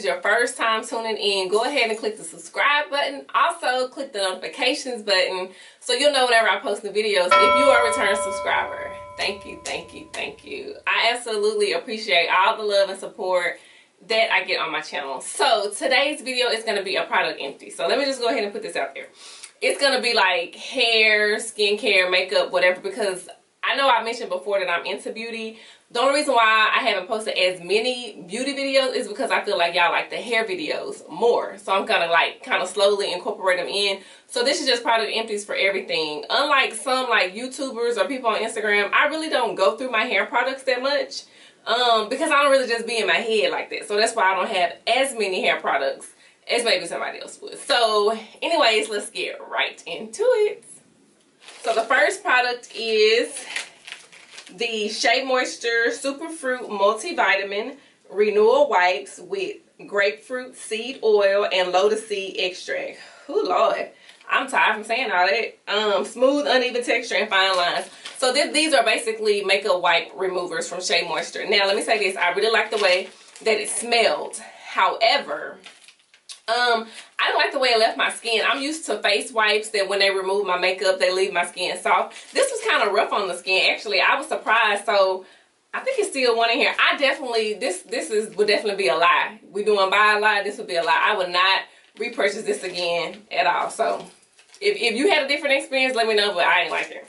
your first time tuning in, go ahead and click the subscribe button. Also, click the notifications button so you'll know whenever I post the videos. If you are a return subscriber, thank you, thank you, thank you. I absolutely appreciate all the love and support that I get on my channel. So today's video is going to be a product empty. So let me just go ahead and put this out there. It's going to be like hair, skincare, makeup, whatever, because I know I mentioned before that I'm into beauty. The only reason why I haven't posted as many beauty videos is because I feel like y'all like the hair videos more. So I'm gonna like kind of slowly incorporate them in. So this is just product empties for everything. Unlike some like YouTubers or people on Instagram, I really don't go through my hair products that much. Because I don't really just be in my head like that. So that's why I don't have as many hair products as maybe somebody else would. So anyways, let's get right into it. So the first product is the Shea Moisture Superfruit Multivitamin Renewal Wipes with Grapefruit Seed Oil and Lotus Seed Extract. Oh Lord, I'm tired from saying all that. Smooth, uneven texture and fine lines. So these are basically makeup wipe removers from Shea Moisture. Now let me say this, I really like the way that it smelled. However, I don't like the way it left my skin. I'm used to face wipes that when they remove my makeup, they leave my skin soft. This was kind of rough on the skin. Actually, I was surprised. So I think it's still one in here. I definitely, would definitely be a lie. We doing buy a lie, this would be a lie. I would not repurchase this again at all. So if you had a different experience, let me know, but I ain't like it.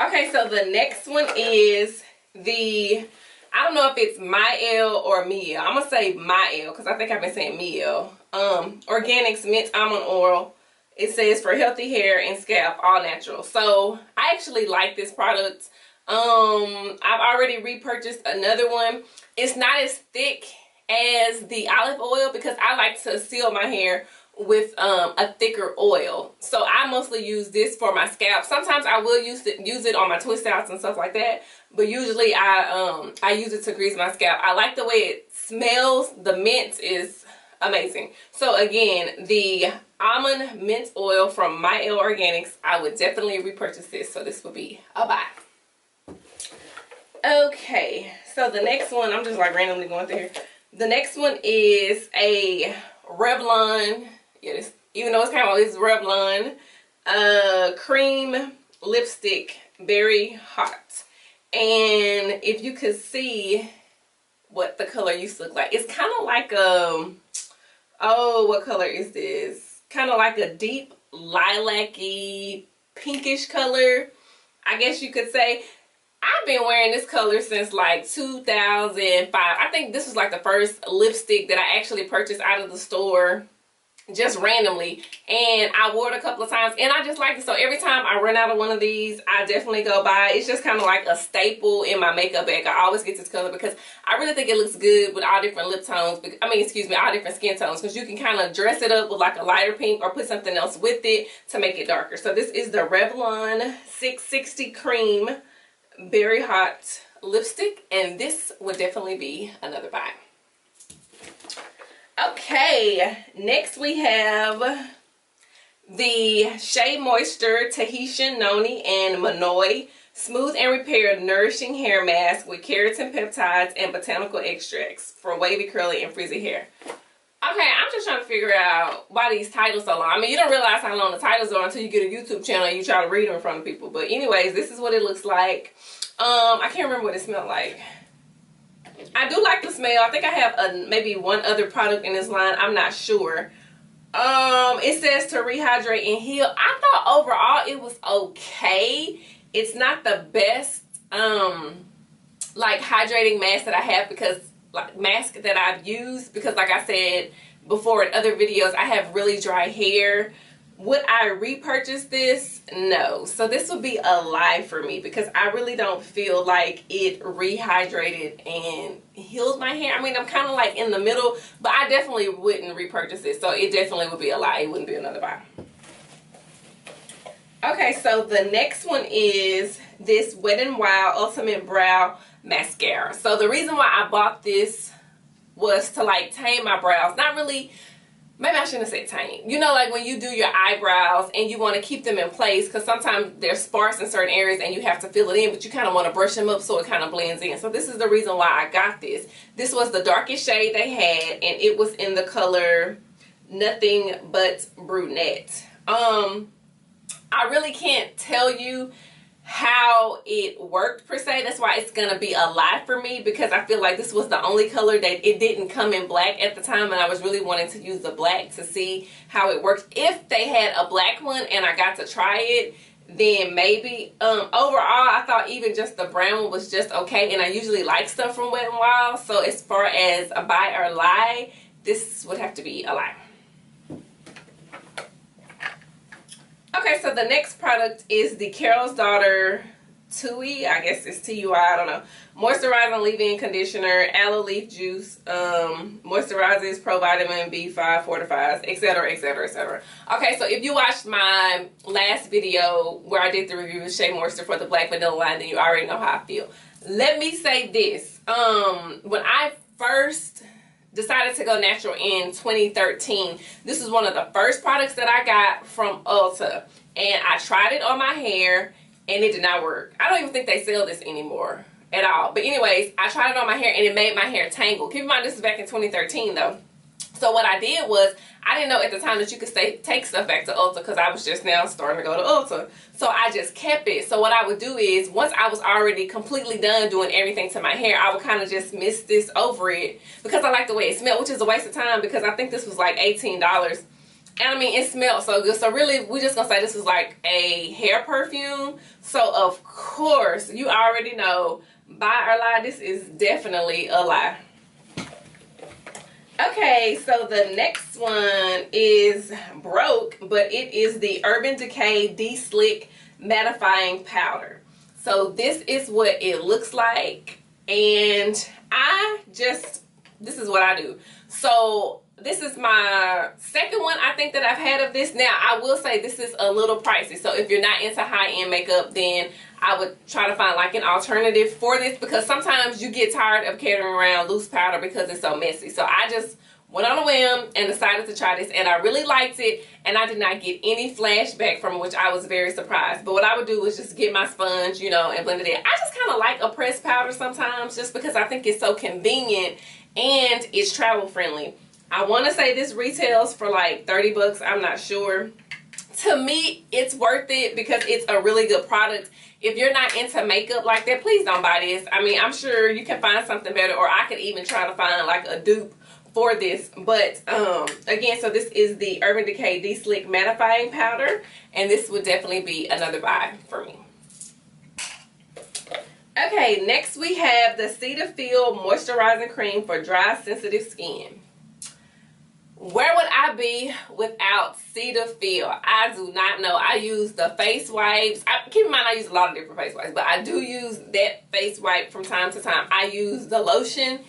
Okay, so the next one is the, I don't know if it's Myel or Miel. I'm going to say Myel because I think I've been saying Miel. Organics Mint Almond Oil. It says for healthy hair and scalp, all natural. So I actually like this product. I've already repurchased another one. It's not as thick as the olive oil because I like to seal my hair with a thicker oil. So I mostly use this for my scalp. Sometimes I will use it on my twist outs and stuff like that, but usually I use it to grease my scalp. I like the way it smells. The mint is amazing. So again, the almond mint oil from Milleorganics, I would definitely repurchase this. So this would be a buy. Okay, so the next one, I'm just like randomly going through here. The next one is a Revlon. Yeah, even though it's Revlon cream lipstick, very hot. And if you could see what the color used to look like, it's kind of like oh, what color is this? Kind of like a deep lilac-y pinkish color, I guess you could say. I've been wearing this color since like 2005. I think this was like the first lipstick that I actually purchased out of the store just randomly, and I wore it a couple of times and I just like it. So every time I run out of one of these, I definitely go buy it. It's just kind of like a staple in my makeup bag. I always get this color because I really think it looks good with all different lip tones. I mean, excuse me, all different skin tones, because you can kind of dress it up with like a lighter pink or put something else with it to make it darker. So this is the Revlon 660 Cream Very Hot lipstick, and this would definitely be another buy. Okay, next we have the Shea Moisture Tahtian, Noni, and Monoi Smooth and Repair Nourishing Hair Mask with keratin peptides and botanical extracts for wavy, curly, and frizzy hair. Okay, I'm just trying to figure out why these titles so long. I mean, you don't realize how long the titles are until you get a YouTube channel and you try to read them in front of people. But anyways, this is what it looks like. I can't remember what it smelled like. I do like the smell. I think I have maybe one other product in this line. I'm not sure. It says to rehydrate and heal. I thought overall it was okay. It's not the best like hydrating mask that I have, because like mask that I've used, because like I said before in other videos, I have really dry hair. Would I repurchase this? No. So this would be a lie for me because I really don't feel like it rehydrated and healed my hair. I mean, I'm kind of like in the middle, but I definitely wouldn't repurchase it. So it definitely would be a lie. It wouldn't be another buy. Okay, so the next one is this Wet n Wild Ultimate Brow Mascara. So the reason why I bought this was to like tame my brows. Not really maybe I shouldn't have said tiny. You know, like when you do your eyebrows and you want to keep them in place, because sometimes they're sparse in certain areas and you have to fill it in, but you kind of want to brush them up so it kind of blends in. So this is the reason why I got this. This was the darkest shade they had, and it was in the color Nothing But Brunette. I really can't tell you how it worked per se. That's why it's gonna be a lie for me, because I feel like this was the only color that it didn't come in black at the time, and I was really wanting to use the black to see how it works. If they had a black one and I got to try it, then maybe. Overall, I thought even just the brown one was just okay, and I usually like stuff from Wet n Wild. So as far as a buy or lie, this would have to be a lie. Okay, so the next product is the Carol's Daughter Tui, I guess it's T-U-I, I don't know. Moisturizing leave-in conditioner, aloe leaf juice, moisturizes, pro vitamin B5, fortifies, etc, etc, etc. Okay, so if you watched my last video where I did the review of Shea Moisture for the Black Vanilla line, then you already know how I feel. Let me say this. When I first decided to go natural in 2013, this is one of the first products that I got from Ulta, and I tried it on my hair and it did not work. I don't even think they sell this anymore at all, but anyways, I tried it on my hair and it made my hair tangle. Keep in mind this is back in 2013 though. So what I did was, I didn't know at the time that you could take stuff back to Ulta, because I was just now starting to go to Ulta. So I just kept it. So what I would do is, once I was already completely done doing everything to my hair, I would kind of just mist this over it, because I like the way it smelled, which is a waste of time because I think this was like $18. And I mean, it smelled so good. So really, we're just going to say this was like a hair perfume. So of course, you already know, buy or lie, this is definitely a lie. Okay, so the next one is broke, but it is the Urban Decay Deslick Mattifying Powder. So this is what it looks like, and this is what I do. So this is my second one I think that I've had of this. Now, I will say this is a little pricey, so if you're not into high-end makeup, then I would try to find like an alternative for this, because sometimes you get tired of carrying around loose powder because it's so messy. So I just went on a whim and decided to try this, and I really liked it, and I did not get any flashback from it, which I was very surprised. But what I would do is just get my sponge, you know, and blend it in. I just kind of like a pressed powder sometimes, just because I think it's so convenient and it's travel friendly. I want to say this retails for like 30 bucks. I'm not sure. To me, it's worth it because it's a really good product. If you're not into makeup like that, please don't buy this. I mean, I'm sure you can find something better, or I could even try to find like a dupe for this. But again, so this is the Urban Decay Deslick Mattifying Powder, and this would definitely be another buy for me. Okay, next we have the Cetaphil Moisturizing Cream for dry, sensitive skin. Where would I be without Cetaphil? I do not know. I use the face wipes. Keep in mind, I use a lot of different face wipes, but I do use that face wipe from time to time. I use the lotion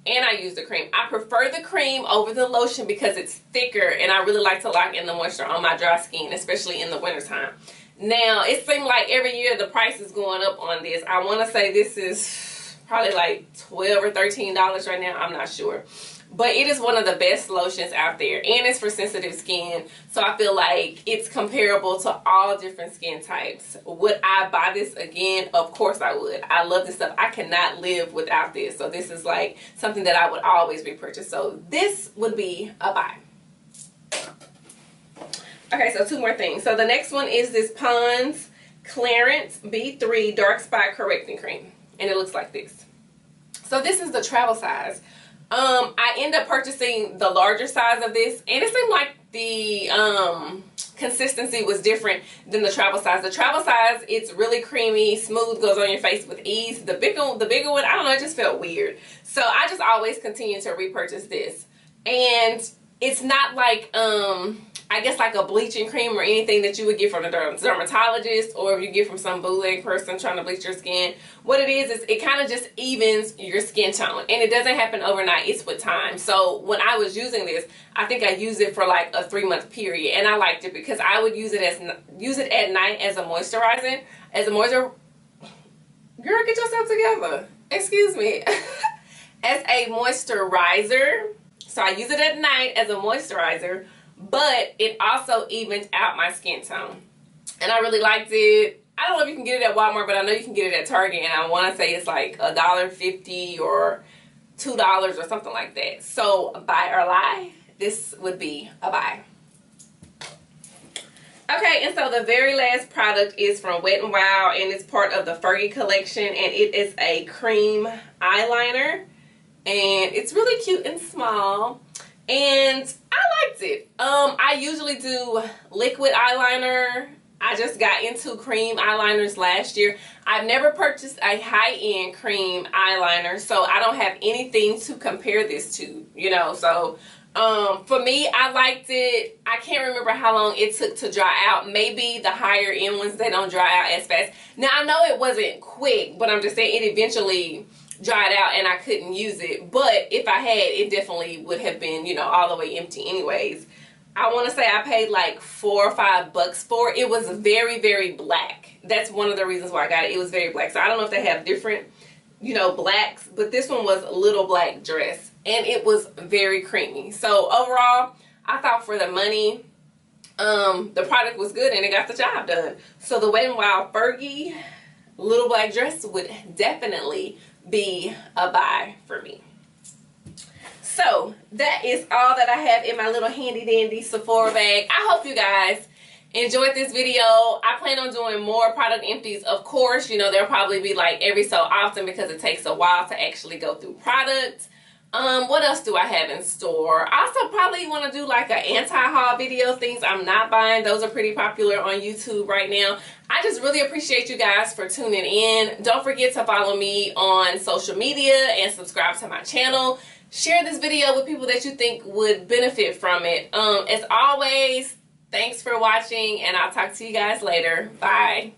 and I use the cream. I prefer the cream over the lotion because it's thicker, and I really like to lock in the moisture on my dry skin, especially in the wintertime. Now, it seems like every year the price is going up on this. I want to say this is probably like $12 or $13 right now. I'm not sure. But it is one of the best lotions out there, and it's for sensitive skin, so I feel like it's comparable to all different skin types. Would I buy this again? Of course I would. I love this stuff. I cannot live without this, so this is like something that I would always repurchase. So this would be a buy. Okay, so two more things. So the next one is this Pond's Clarant B3 Dark Spot Correcting Cream, and it looks like this. So this is the travel size. I end up purchasing the larger size of this, and it seemed like the consistency was different than the travel size. The travel size, it's really creamy, smooth, goes on your face with ease. The bigger one, I don't know, it just felt weird. So I just always continue to repurchase this. And it's not like, I guess like a bleaching cream or anything that you would get from a dermatologist, or if you get from some bootleg person trying to bleach your skin. What it is it kind of just evens your skin tone, and it doesn't happen overnight. It's with time. So when I was using this, I think I used it for like a 3-month period, and I liked it because I would use it at night as a moisturizing, Girl, get yourself together. Excuse me. As a moisturizer. So I use it at night as a moisturizer, but it also evens out my skin tone. And I really liked it. I don't know if you can get it at Walmart, but I know you can get it at Target, and I want to say it's like $1.50 or $2 or something like that. So buy or lie, this would be a buy. Okay, and so the very last product is from Wet n Wild, and it's part of the Fergie collection, and it is a cream eyeliner, and it's really cute and small, and I liked it. I usually do liquid eyeliner. I just got into cream eyeliners last year. I've never purchased a high-end cream eyeliner, so I don't have anything to compare this to, you know. So for me, I liked it. I can't remember how long it took to dry out. Maybe the higher end ones, they don't dry out as fast. Now, I know it wasn't quick, but I'm just saying it eventually dried out and I couldn't use it. But if I had, it definitely would have been, you know, all the way empty anyways. I want to say I paid like $4 or $5 for it. It was very, very black. That's one of the reasons why I got it. It was very black. So I don't know if they have different, you know, blacks, but this one was a little black dress, and it was very creamy. So overall, I thought for the money, the product was good and it got the job done. So the Wet n Wild Fergie little black dress would definitely be a buy for me. So that is all that I have in my little handy dandy Sephora bag. I hope you guys enjoyed this video. I plan on doing more product empties. Of course, you know, there'll probably be like every so often because it takes a while to actually go through products. What else do I have in store? I also probably want to do like an anti-haul video, things I'm not buying. Those are pretty popular on YouTube right now. I just really appreciate you guys for tuning in. Don't forget to follow me on social media and subscribe to my channel. Share this video with people that you think would benefit from it. As always, thanks for watching, and I'll talk to you guys later. Bye.